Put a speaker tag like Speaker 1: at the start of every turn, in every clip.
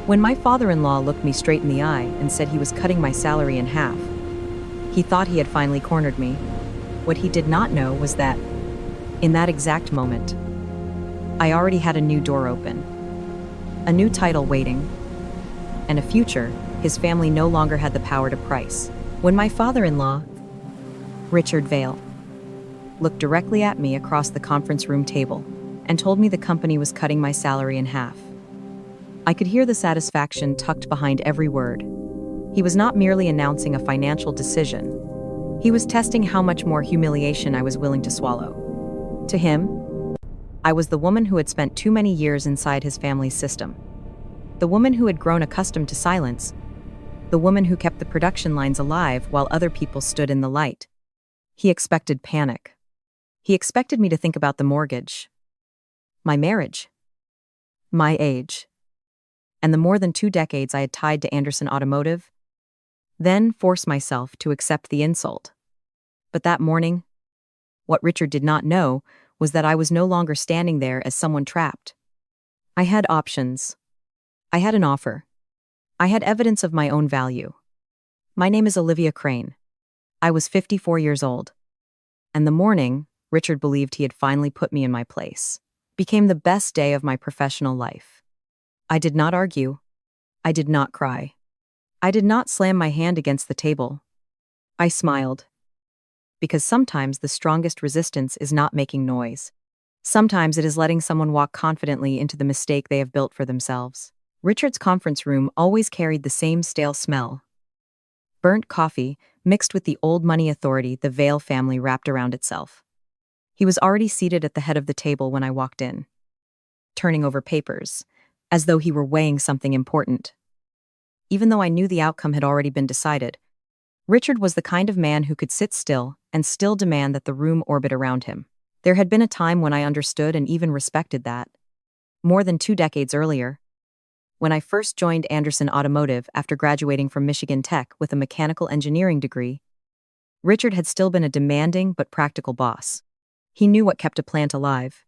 Speaker 1: When my father-in-law looked me straight in the eye and said he was cutting my salary in half, he thought he had finally cornered me. What he did not know was that, in that exact moment, I already had a new door open, a new title waiting, and a future his family no longer had the power to price. When my father-in-law, Richard Vale, looked directly at me across the conference room table and told me the company was cutting my salary in half, I could hear the satisfaction tucked behind every word. He was not merely announcing a financial decision. He was testing how much more humiliation I was willing to swallow. To him, I was the woman who had spent too many years inside his family's system. The woman who had grown accustomed to silence. The woman who kept the production lines alive while other people stood in the light. He expected panic. He expected me to think about the mortgage, my marriage, my age, and the more than 2 decades I had tied to Anderson Automotive, then force myself to accept the insult. But that morning, what Richard did not know was that I was no longer standing there as someone trapped. I had options. I had an offer. I had evidence of my own value. My name is Olivia Crane. I was 54 years old. And the morning, Richard believed he had finally put me in my place, became the best day of my professional life. I did not argue. I did not cry. I did not slam my hand against the table. I smiled. Because sometimes the strongest resistance is not making noise. Sometimes it is letting someone walk confidently into the mistake they have built for themselves. Richard's conference room always carried the same stale smell. Burnt coffee mixed with the old money authority the Vale family wrapped around itself. He was already seated at the head of the table when I walked in, turning over papers, as though he were weighing something important. Even though I knew the outcome had already been decided, Richard was the kind of man who could sit still and still demand that the room orbit around him. There had been a time when I understood and even respected that. More than 2 decades earlier, when I first joined Anderson Automotive after graduating from Michigan Tech with a mechanical engineering degree, Richard had still been a demanding but practical boss. He knew what kept a plant alive.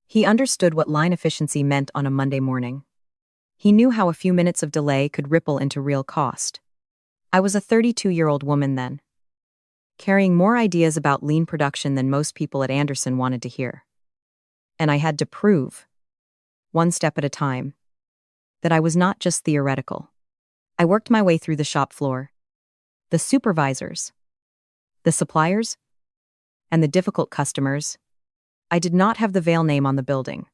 Speaker 1: He understood what line efficiency meant on a Monday morning. He knew how a few minutes of delay could ripple into real cost. I was a 32-year-old woman then, carrying more ideas about lean production than most people at Anderson wanted to hear. And I had to prove, one step at a time, that I was not just theoretical. I worked my way through the shop floor, the supervisors, the suppliers, and the difficult customers. I did not have the Vale name on the building,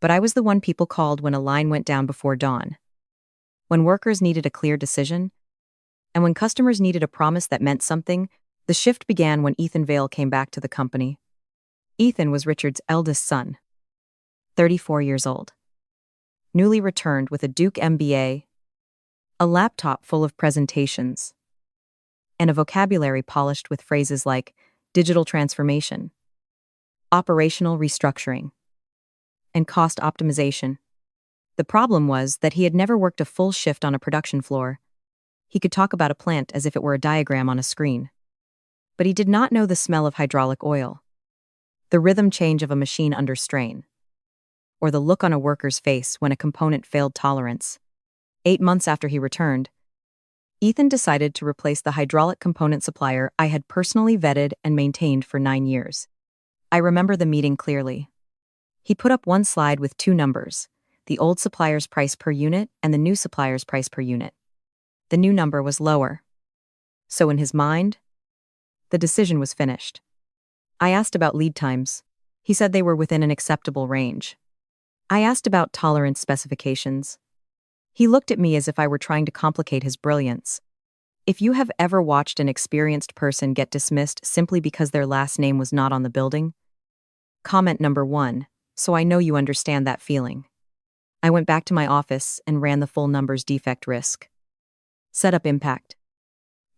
Speaker 1: but I was the one people called when a line went down before dawn, when workers needed a clear decision, and when customers needed a promise that meant something. The shift began when Ethan Vale came back to the company. Ethan was Richard's eldest son, 34 years old, newly returned with a Duke MBA, a laptop full of presentations, and a vocabulary polished with phrases like digital transformation, operational restructuring, and cost optimization. The problem was that he had never worked a full shift on a production floor. He could talk about a plant as if it were a diagram on a screen. But he did not know the smell of hydraulic oil, the rhythm change of a machine under strain, or the look on a worker's face when a component failed tolerance. 8 months after he returned, Ethan decided to replace the hydraulic component supplier I had personally vetted and maintained for 9 years. I remember the meeting clearly. He put up one slide with 2 numbers, the old supplier's price per unit and the new supplier's price per unit. The new number was lower. So in his mind, the decision was finished. I asked about lead times. He said they were within an acceptable range. I asked about tolerance specifications. He looked at me as if I were trying to complicate his brilliance. If you have ever watched an experienced person get dismissed simply because their last name was not on the building, comment number 1, so I know you understand that feeling. I went back to my office and ran the full numbers defect risk, setup impact,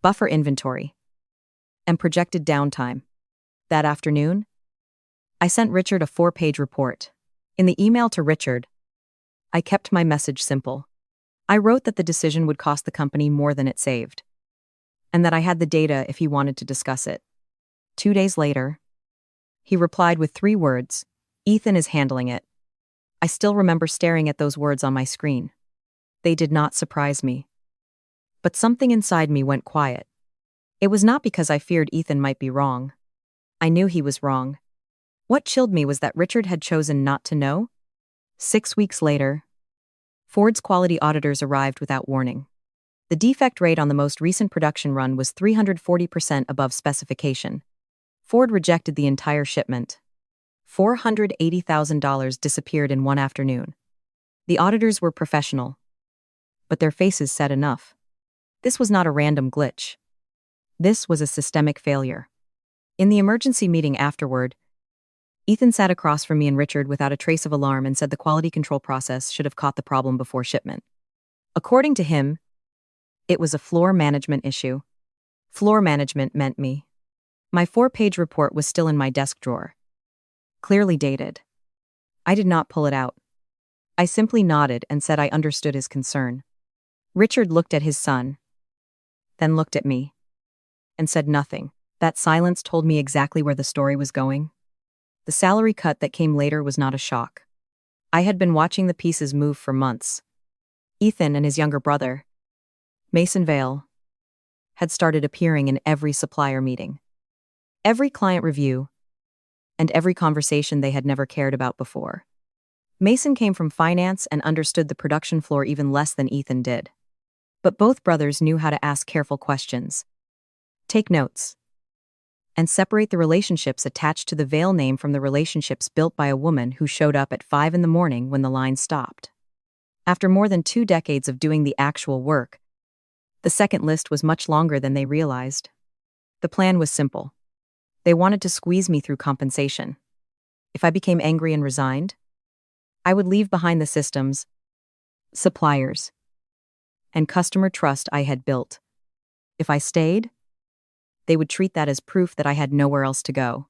Speaker 1: buffer inventory, and projected downtime. That afternoon, I sent Richard a 4-page report. In the email to Richard, I kept my message simple. I wrote that the decision would cost the company more than it saved, and that I had the data if he wanted to discuss it. 2 days later, he replied with 3 words, "Ethan is handling it." I still remember staring at those words on my screen. They did not surprise me. But something inside me went quiet. It was not because I feared Ethan might be wrong. I knew he was wrong. What chilled me was that Richard had chosen not to know. 6 weeks later, Ford's quality auditors arrived without warning. The defect rate on the most recent production run was 340% above specification. Ford rejected the entire shipment. $480,000 disappeared in one afternoon. The auditors were professional, but their faces said enough. This was not a random glitch. This was a systemic failure. In the emergency meeting afterward, Ethan sat across from me and Richard without a trace of alarm and said the quality control process should have caught the problem before shipment. According to him, it was a floor management issue. Floor management meant me. My 4-page report was still in my desk drawer, clearly dated. I did not pull it out. I simply nodded and said I understood his concern. Richard looked at his son, then looked at me, and said nothing. That silence told me exactly where the story was going. The salary cut that came later was not a shock. I had been watching the pieces move for months. Ethan and his younger brother, Mason Vale, had started appearing in every supplier meeting, every client review, and every conversation they had never cared about before. Mason came from finance and understood the production floor even less than Ethan did. But both brothers knew how to ask careful questions, take notes, and separate the relationships attached to the Vale name from the relationships built by a woman who showed up at 5 a.m. when the line stopped. After more than 2 decades of doing the actual work, the second list was much longer than they realized. The plan was simple. They wanted to squeeze me through compensation. If I became angry and resigned, I would leave behind the systems, suppliers, and customer trust I had built. If I stayed, they would treat that as proof that I had nowhere else to go.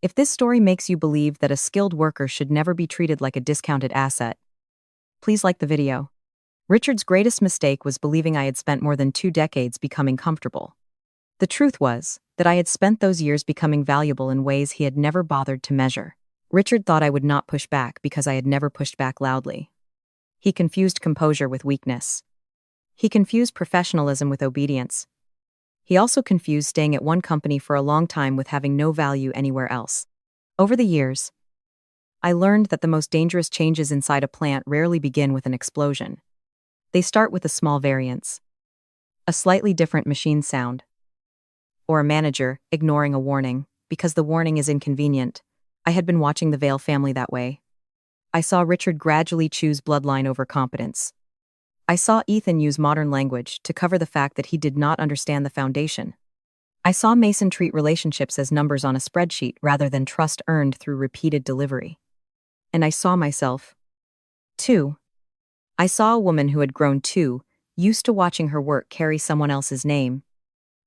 Speaker 1: If this story makes you believe that a skilled worker should never be treated like a discounted asset, please like the video. Richard's greatest mistake was believing I had spent more than 2 decades becoming comfortable. The truth was that I had spent those years becoming valuable in ways he had never bothered to measure. Richard thought I would not push back because I had never pushed back loudly. He confused composure with weakness. He confused professionalism with obedience. He also confused staying at one company for a long time with having no value anywhere else. Over the years, I learned that the most dangerous changes inside a plant rarely begin with an explosion. They start with a small variance, a slightly different machine sound, or a manager ignoring a warning because the warning is inconvenient. I had been watching the Vale family that way. I saw Richard gradually choose bloodline over competence. I saw Ethan use modern language to cover the fact that he did not understand the foundation. I saw Mason treat relationships as numbers on a spreadsheet rather than trust earned through repeated delivery. And I saw myself, too. I saw a woman who had grown too, used to watching her work carry someone else's name.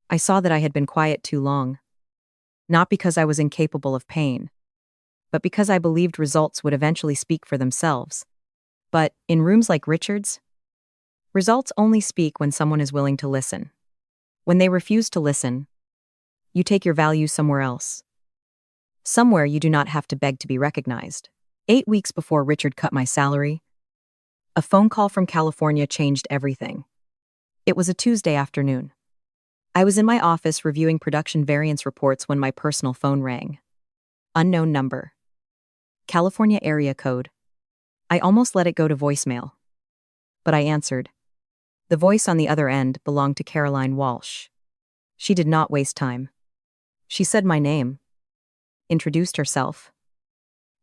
Speaker 1: I saw that I had been quiet too long. Not because I was incapable of pain, but because I believed results would eventually speak for themselves. But, in rooms like Richard's, results only speak when someone is willing to listen. When they refuse to listen, you take your value somewhere else. Somewhere you do not have to beg to be recognized. 8 weeks before Richard cut my salary, a phone call from California changed everything. It was a Tuesday afternoon. I was in my office reviewing production variance reports when my personal phone rang. Unknown number. California area code. I almost let it go to voicemail. But I answered. The voice on the other end belonged to Caroline Walsh. She did not waste time. She said my name, introduced herself,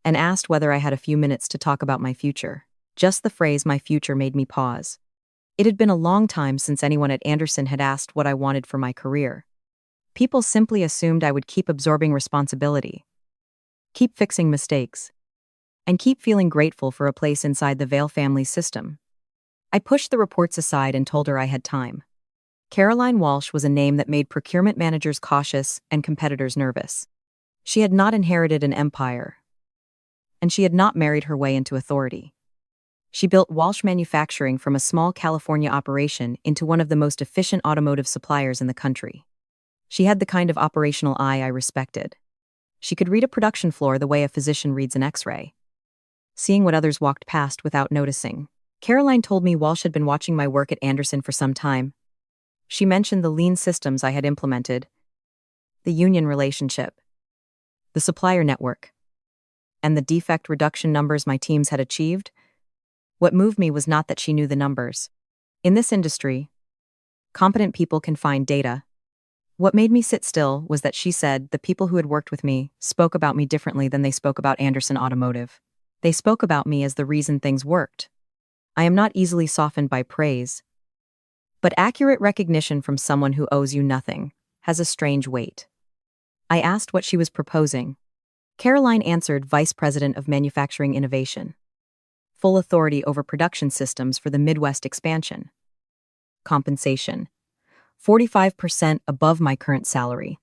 Speaker 1: and asked whether I had a few minutes to talk about my future. Just the phrase "my future" made me pause. It had been a long time since anyone at Anderson had asked what I wanted for my career. People simply assumed I would keep absorbing responsibility, keep fixing mistakes, and keep feeling grateful for a place inside the Vale family system. I pushed the reports aside and told her I had time. Caroline Walsh was a name that made procurement managers cautious and competitors nervous. She had not inherited an empire, and she had not married her way into authority. She built Walsh Manufacturing from a small California operation into one of the most efficient automotive suppliers in the country. She had the kind of operational eye I respected. She could read a production floor the way a physician reads an X-ray, seeing what others walked past without noticing. Caroline told me Walsh had been watching my work at Anderson for some time. She mentioned the lean systems I had implemented, the union relationship, the supplier network, and the defect reduction numbers my teams had achieved. What moved me was not that she knew the numbers. In this industry, competent people can find data. What made me sit still was that she said the people who had worked with me spoke about me differently than they spoke about Anderson Automotive. They spoke about me as the reason things worked. I am not easily softened by praise, but accurate recognition from someone who owes you nothing has a strange weight. I asked what she was proposing. Caroline answered Vice President of Manufacturing Innovation. Full authority over production systems for the Midwest expansion. Compensation. 45% above my current salary.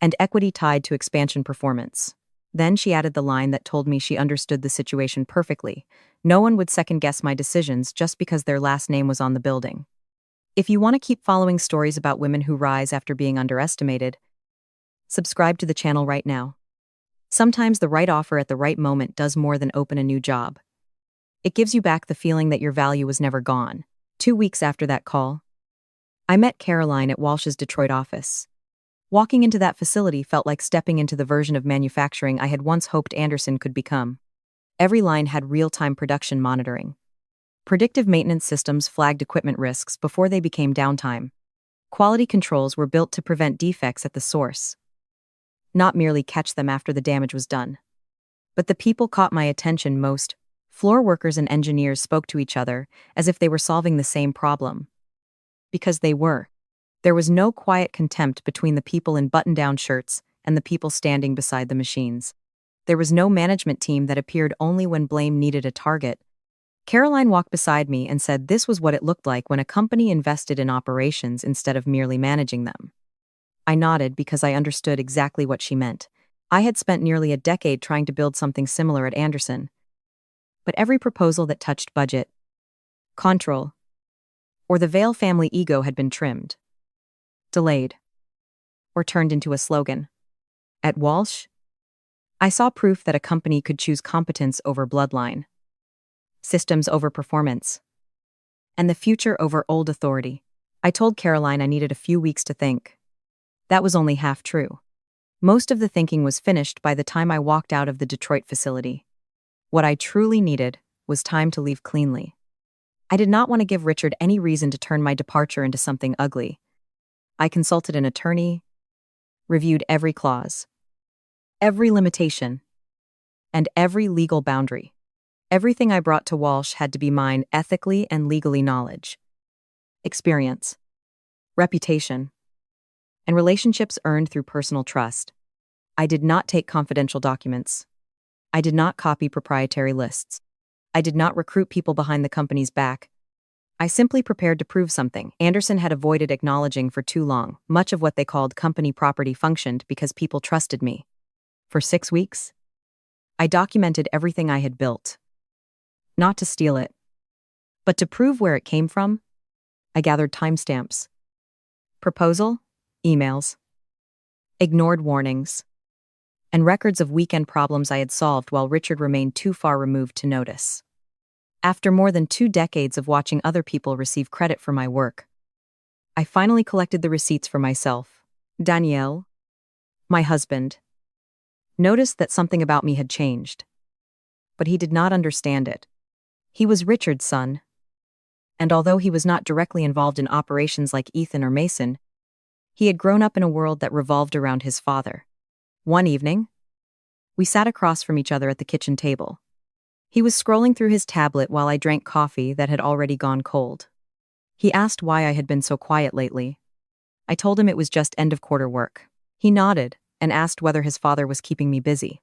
Speaker 1: And equity tied to expansion performance. Then she added the line that told me she understood the situation perfectly. No one would second-guess my decisions just because their last name was on the building. If you want to keep following stories about women who rise after being underestimated, subscribe to the channel right now. Sometimes the right offer at the right moment does more than open a new job. It gives you back the feeling that your value was never gone. 2 weeks after that call, I met Caroline at Walsh's Detroit office. Walking into that facility felt like stepping into the version of manufacturing I had once hoped Anderson could become. Every line had real-time production monitoring. Predictive maintenance systems flagged equipment risks before they became downtime. Quality controls were built to prevent defects at the source, not merely catch them after the damage was done. But the people caught my attention most. Floor workers and engineers spoke to each other as if they were solving the same problem. Because they were. There was no quiet contempt between the people in button-down shirts and the people standing beside the machines. There was no management team that appeared only when blame needed a target. Caroline walked beside me and said this was what it looked like when a company invested in operations instead of merely managing them. I nodded because I understood exactly what she meant. I had spent nearly a decade trying to build something similar at Anderson. But every proposal that touched budget, control, or the Vale family ego had been trimmed, delayed, or turned into a slogan. At Walsh, I saw proof that a company could choose competence over bloodline, systems over performance, and the future over old authority. I told Caroline I needed a few weeks to think. That was only half true. Most of the thinking was finished by the time I walked out of the Detroit facility. What I truly needed was time to leave cleanly. I did not want to give Richard any reason to turn my departure into something ugly. I consulted an attorney, reviewed every clause, every limitation, and every legal boundary. Everything I brought to Walsh had to be mine ethically and legally: knowledge, experience, reputation, and relationships earned through personal trust. I did not take confidential documents. I did not copy proprietary lists. I did not recruit people behind the company's back. I simply prepared to prove something. Anderson had avoided acknowledging for too long. Much of what they called company property functioned because people trusted me. For 6 weeks, I documented everything I had built. Not to steal it, but to prove where it came from. I gathered timestamps, proposal, emails, ignored warnings, and records of weekend problems I had solved while Richard remained too far removed to notice. After more than 2 decades of watching other people receive credit for my work, I finally collected the receipts for myself. Danielle, my husband, noticed that something about me had changed, but he did not understand it. He was Richard's son, and although he was not directly involved in operations like Ethan or Mason, he had grown up in a world that revolved around his father. One evening, we sat across from each other at the kitchen table. He was scrolling through his tablet while I drank coffee that had already gone cold. He asked why I had been so quiet lately. I told him it was just end-of-quarter work. He nodded and asked whether his father was keeping me busy.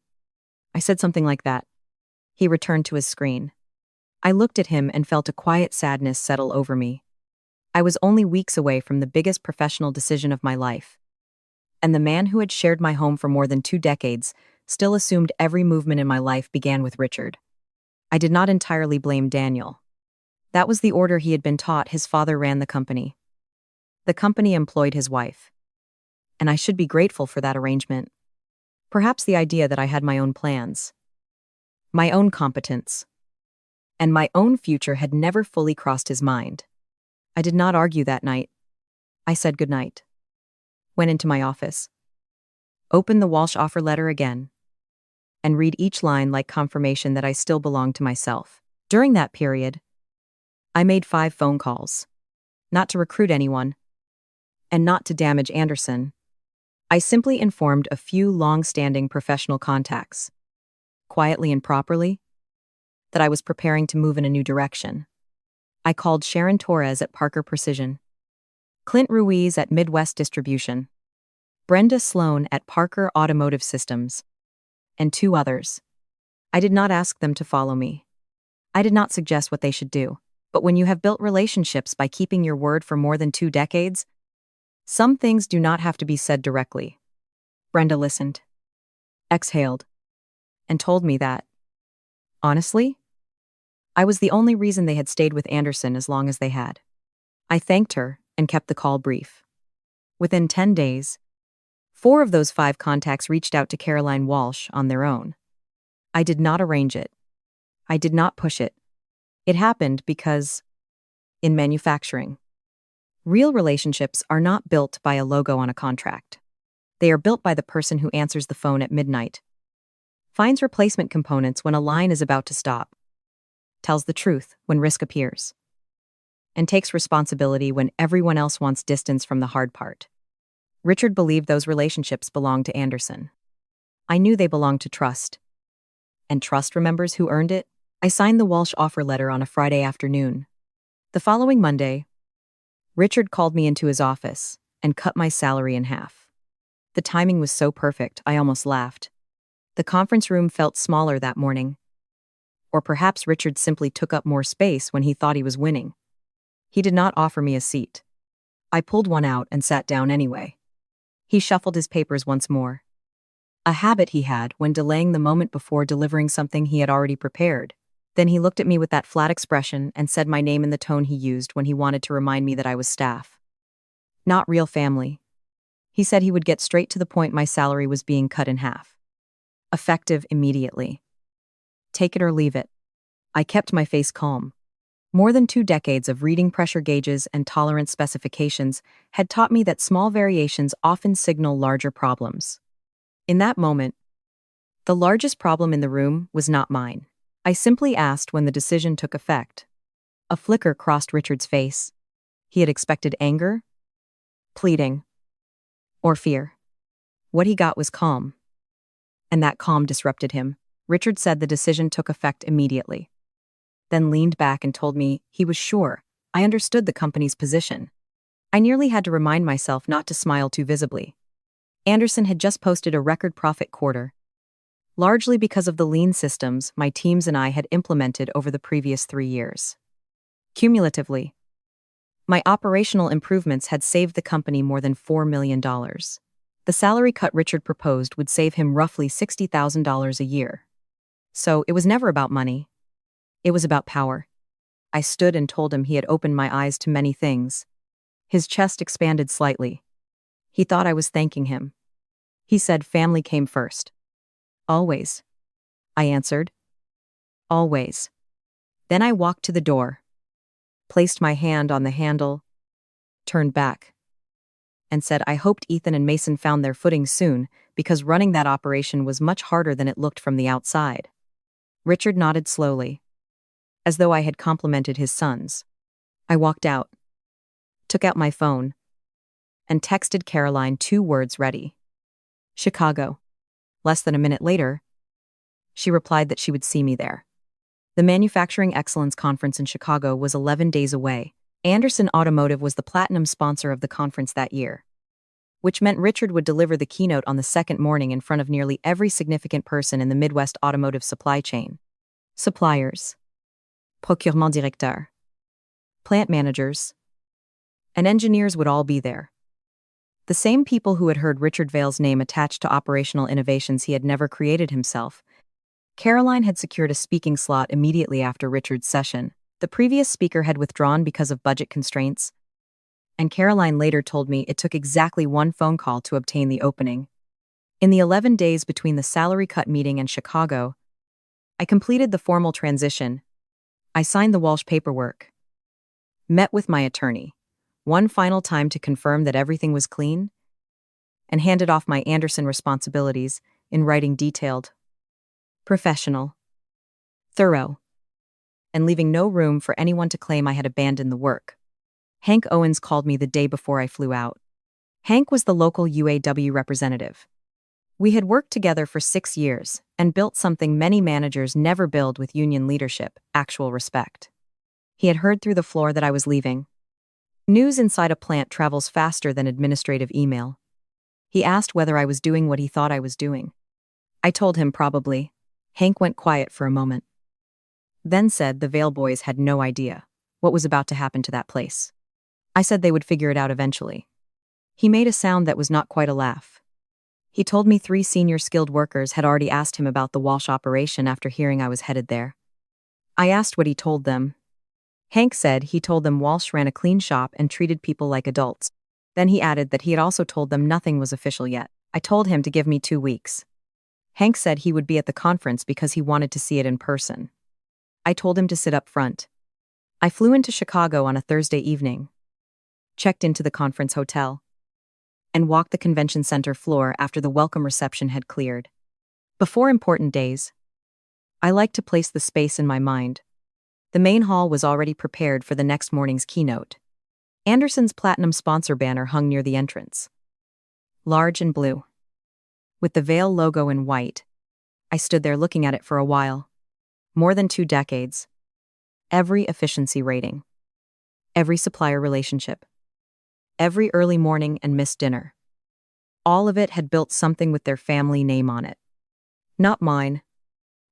Speaker 1: I said something like that. He returned to his screen. I looked at him and felt a quiet sadness settle over me. I was only weeks away from the biggest professional decision of my life. And the man who had shared my home for more than 2 decades still assumed every movement in my life began with Richard. I did not entirely blame Daniel. That was the order he had been taught. His father ran the company. The company employed his wife. And I should be grateful for that arrangement. Perhaps the idea that I had my own plans, my own competence, and my own future had never fully crossed his mind. I did not argue that night. I said goodnight. Went into my office. Opened the Walsh offer letter again. And read each line like confirmation that I still belonged to myself. During that period, I made 5 phone calls. Not to recruit anyone, and not to damage Anderson. I simply informed a few long-standing professional contacts, quietly and properly, that I was preparing to move in a new direction. I called Sharon Torres at Parker Precision, Clint Ruiz at Midwest Distribution, Brenda Sloan at Parker Automotive Systems, and 2 others. I did not ask them to follow me. I did not suggest what they should do. But when you have built relationships by keeping your word for more than 2 decades, some things do not have to be said directly. Brenda listened, exhaled, and told me that, honestly, I was the only reason they had stayed with Anderson as long as they had. I thanked her and kept the call brief. Within 10 days, 4 of those 5 contacts reached out to Caroline Walsh on their own. I did not arrange it. I did not push it. It happened because, in manufacturing, real relationships are not built by a logo on a contract. They are built by the person who answers the phone at midnight, finds replacement components when a line is about to stop, tells the truth when risk appears, and takes responsibility when everyone else wants distance from the hard part. Richard believed those relationships belonged to Anderson. I knew they belonged to trust. And trust remembers who earned it? I signed the Walsh offer letter on a Friday afternoon. The following Monday, Richard called me into his office and cut my salary in half. The timing was so perfect, I almost laughed. The conference room felt smaller that morning. Or perhaps Richard simply took up more space when he thought he was winning. He did not offer me a seat. I pulled one out and sat down anyway. He shuffled his papers once more. A habit he had when delaying the moment before delivering something he had already prepared. Then he looked at me with that flat expression and said my name in the tone he used when he wanted to remind me that I was staff. Not real family. He said he would get straight to the point. My salary was being cut in half. Effective immediately. Take it or leave it. I kept my face calm. More than 2 decades of reading pressure gauges and tolerance specifications had taught me that small variations often signal larger problems. In that moment, the largest problem in the room was not mine. I simply asked when the decision took effect. A flicker crossed Richard's face. He had expected anger, pleading, or fear. What he got was calm. And that calm disrupted him. Richard said the decision took effect immediately. Then leaned back and told me he was sure I understood the company's position. I nearly had to remind myself not to smile too visibly. Anderson had just posted a record profit quarter, largely because of the lean systems my teams and I had implemented over the previous 3 years. Cumulatively, my operational improvements had saved the company more than $4 million. The salary cut Richard proposed would save him roughly $60,000 a year. So it was never about money. It was about power. I stood and told him he had opened my eyes to many things. His chest expanded slightly. He thought I was thanking him. He said family came first. Always. I answered. Always. Then I walked to the door, placed my hand on the handle, turned back, and said I hoped Ethan and Mason found their footing soon, because running that operation was much harder than it looked from the outside. Richard nodded slowly, as though I had complimented his sons. I walked out, took out my phone, and texted Caroline 2 words ready. Chicago. Less than a minute later, she replied that she would see me there. The Manufacturing Excellence Conference in Chicago was 11 days away. Anderson Automotive was the platinum sponsor of the conference that year, which meant Richard would deliver the keynote on the second morning in front of nearly every significant person in the Midwest automotive supply chain. Suppliers, procurement directeur, plant managers, and engineers would all be there. The same people who had heard Richard Vale's name attached to operational innovations he had never created himself. Caroline had secured a speaking slot immediately after Richard's session. The previous speaker had withdrawn because of budget constraints, and Caroline later told me it took exactly 1 phone call to obtain the opening. In the 11 days between the salary cut meeting and Chicago, I completed the formal transition, I signed the Walsh paperwork, met with my attorney, one final time to confirm that everything was clean, and handed off my Anderson responsibilities in writing detailed, professional, thorough, and leaving no room for anyone to claim I had abandoned the work. Hank Owens called me the day before I flew out. Hank was the local UAW representative. We had worked together for 6 years and built something many managers never build with union leadership: actual respect. He had heard through the floor that I was leaving. News inside a plant travels faster than administrative email. He asked whether I was doing what he thought I was doing. I told him probably. Hank went quiet for a moment, then said the Vale boys had no idea what was about to happen to that place. I said they would figure it out eventually. He made a sound that was not quite a laugh. He told me 3 senior skilled workers had already asked him about the Walsh operation after hearing I was headed there. I asked what he told them. Hank said he told them Walsh ran a clean shop and treated people like adults. Then he added that he had also told them nothing was official yet. I told him to give me 2 weeks. Hank said he would be at the conference because he wanted to see it in person. I told him to sit up front. I flew into Chicago on a Thursday evening, checked into the conference hotel, and walked the convention center floor after the welcome reception had cleared. Before important days, I like to place the space in my mind. The main hall was already prepared for the next morning's keynote. Anderson's platinum sponsor banner hung near the entrance, large and blue, with the Vale logo in white. I stood there looking at it for a while. More than 2 decades. Every efficiency rating. Every supplier relationship. Every early morning and missed dinner. All of it had built something with their family name on it. Not mine.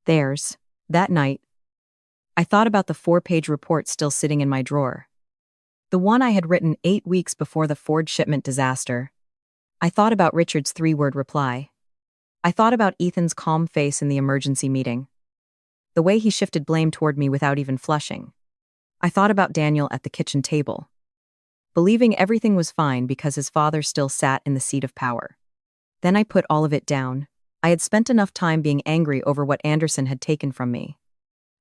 Speaker 1: Theirs. That night, I thought about the 4-page report still sitting in my drawer. The one I had written 8 weeks before the Ford shipment disaster. I thought about Richard's 3-word reply. I thought about Ethan's calm face in the emergency meeting. The way he shifted blame toward me without even flushing. I thought about Daniel at the kitchen table, believing everything was fine because his father still sat in the seat of power. Then I put all of it down. I had spent enough time being angry over what Anderson had taken from me.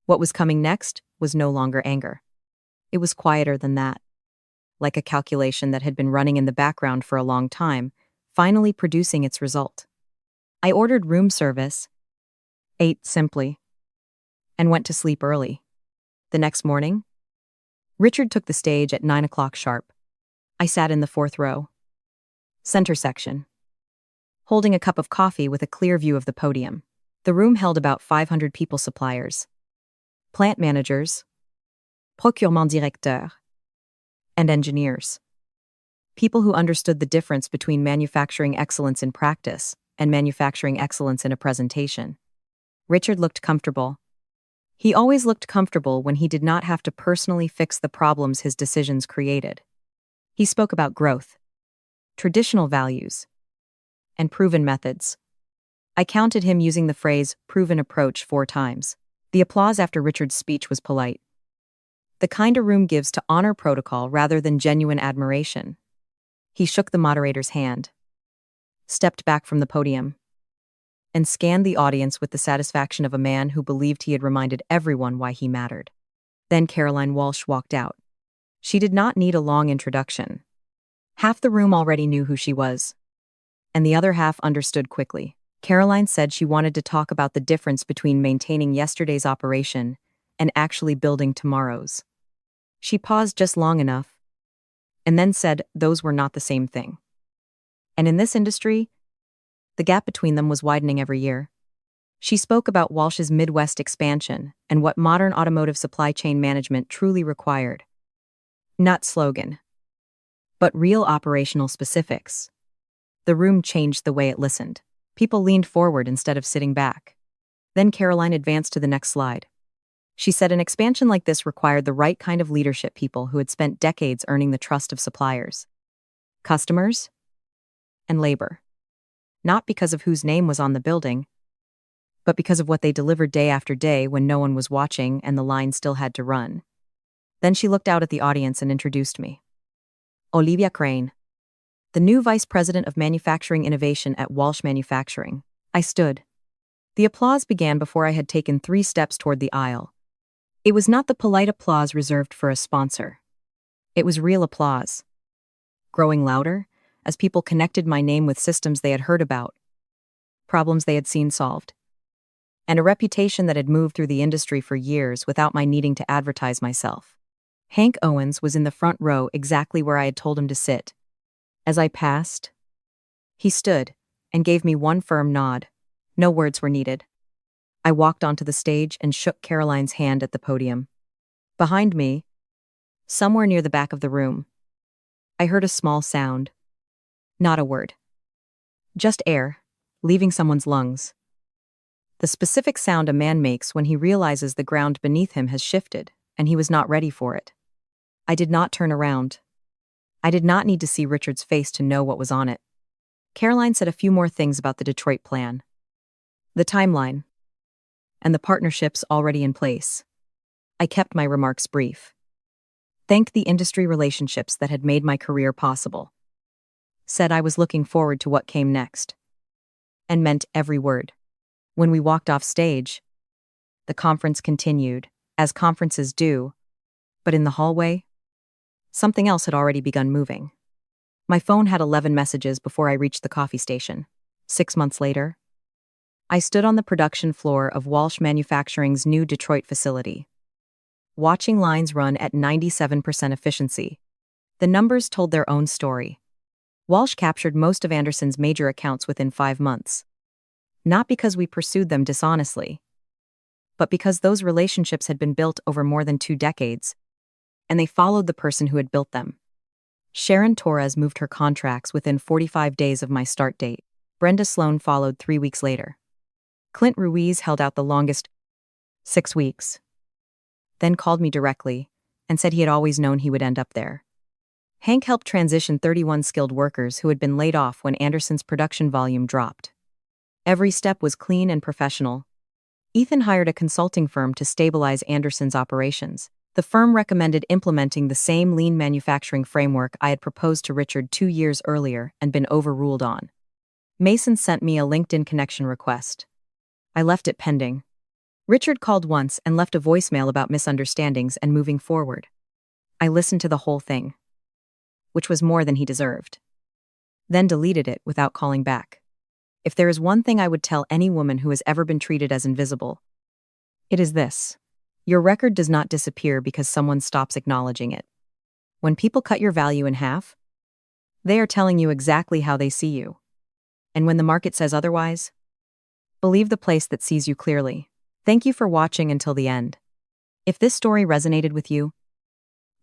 Speaker 1: What was coming next was no longer anger. It was quieter than that. Like a calculation that had been running in the background for a long time, finally producing its result. I ordered room service, ate simply, and went to sleep early. The next morning, Richard took the stage at 9 o'clock sharp. I sat in the 4th row, center section, holding a cup of coffee with a clear view of the podium. The room held about 500 people: suppliers, plant managers, procurement directeur, and engineers. People who understood the difference between manufacturing excellence in practice and manufacturing excellence in a presentation. Richard looked comfortable. He always looked comfortable when he did not have to personally fix the problems his decisions created. He spoke about growth, traditional values, and proven methods. I counted him using the phrase proven approach 4 times. The applause after Richard's speech was polite. The kind a room gives to honor protocol rather than genuine admiration. He shook the moderator's hand, stepped back from the podium, and scanned the audience with the satisfaction of a man who believed he had reminded everyone why he mattered. Then Caroline Walsh walked out. She did not need a long introduction. Half the room already knew who she was, and the other half understood quickly. Caroline said she wanted to talk about the difference between maintaining yesterday's operation and actually building tomorrow's. She paused just long enough, and then said those were not the same thing. And in this industry, the gap between them was widening every year. She spoke about Walsh's Midwest expansion and what modern automotive supply chain management truly required. Not slogan, but real operational specifics. The room changed the way it listened. People leaned forward instead of sitting back. Then Caroline advanced to the next slide. She said an expansion like this required the right kind of leadership: people who had spent decades earning the trust of suppliers, customers, and labor. Not because of whose name was on the building, but because of what they delivered day after day when no one was watching and the line still had to run. Then she looked out at the audience and introduced me. Olivia Crane, the new Vice President of Manufacturing Innovation at Walsh Manufacturing. I stood. The applause began before I had taken 3 steps toward the aisle. It was not the polite applause reserved for a sponsor. It was real applause, growing louder as people connected my name with systems they had heard about, problems they had seen solved, and a reputation that had moved through the industry for years without my needing to advertise myself. Hank Owens was in the front row exactly where I had told him to sit. As I passed, he stood and gave me one firm nod. No words were needed. I walked onto the stage and shook Caroline's hand at the podium. Behind me, somewhere near the back of the room, I heard a small sound. Not a word. Just air, leaving someone's lungs. The specific sound a man makes when he realizes the ground beneath him has shifted, and he was not ready for it. I did not turn around. I did not need to see Richard's face to know what was on it. Caroline said a few more things about the Detroit plan, the timeline, and the partnerships already in place. I kept my remarks brief. Thanked the industry relationships that had made my career possible. Said I was looking forward to what came next. And meant every word. When we walked off stage, the conference continued, as conferences do, but in the hallway, something else had already begun moving. My phone had 11 messages before I reached the coffee station. 6 months later, I stood on the production floor of Walsh Manufacturing's new Detroit facility, watching lines run at 97% efficiency. The numbers told their own story. Walsh captured most of Anderson's major accounts within 5 months. Not because we pursued them dishonestly, but because those relationships had been built over more than 2 decades, and they followed the person who had built them. Sharon Torres moved her contracts within 45 days of my start date. Brenda Sloan followed 3 weeks later. Clint Ruiz held out the longest, 6 weeks. Then called me directly and said he had always known he would end up there. Hank helped transition 31 skilled workers who had been laid off when Anderson's production volume dropped. Every step was clean and professional. Ethan hired a consulting firm to stabilize Anderson's operations. The firm recommended implementing the same lean manufacturing framework I had proposed to Richard 2 years earlier and been overruled on. Mason sent me a LinkedIn connection request. I left it pending. Richard called once and left a voicemail about misunderstandings and moving forward. I listened to the whole thing, which was more than he deserved. Then deleted it without calling back. If there is one thing I would tell any woman who has ever been treated as invisible, it is this. Your record does not disappear because someone stops acknowledging it. When people cut your value in half, they are telling you exactly how they see you. And when the market says otherwise, believe the place that sees you clearly. Thank you for watching until the end. If this story resonated with you,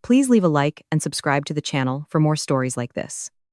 Speaker 1: please leave a like and subscribe to the channel for more stories like this.